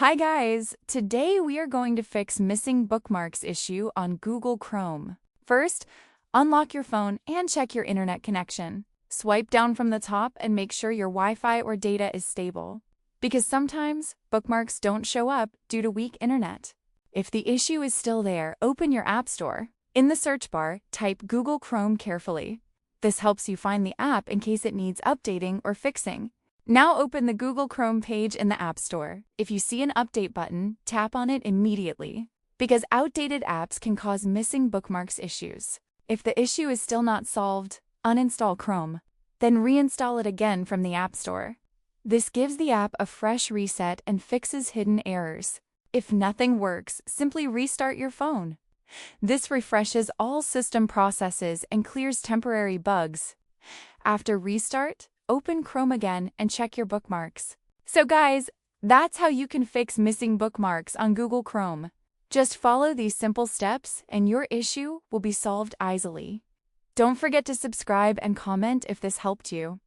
Hi guys! Today we are going to fix missing bookmarks issue on Google Chrome. First, unlock your phone and check your internet connection. Swipe down from the top and make sure your Wi-Fi or data is stable, because sometimes bookmarks don't show up due to weak internet. If the issue is still there, open your App Store. In the search bar, type Google Chrome carefully. This helps you find the app in case it needs updating or fixing. Now open the Google Chrome page in the App Store. If you see an update button, tap on it immediately, because outdated apps can cause missing bookmarks issues. If the issue is still not solved, uninstall Chrome, then reinstall it again from the App Store. This gives the app a fresh reset and fixes hidden errors. If nothing works, simply restart your phone. This refreshes all system processes and clears temporary bugs. After restart, open Chrome again and check your bookmarks. So guys, that's how you can fix missing bookmarks on Google Chrome. Just follow these simple steps and your issue will be solved easily. Don't forget to subscribe and comment if this helped you.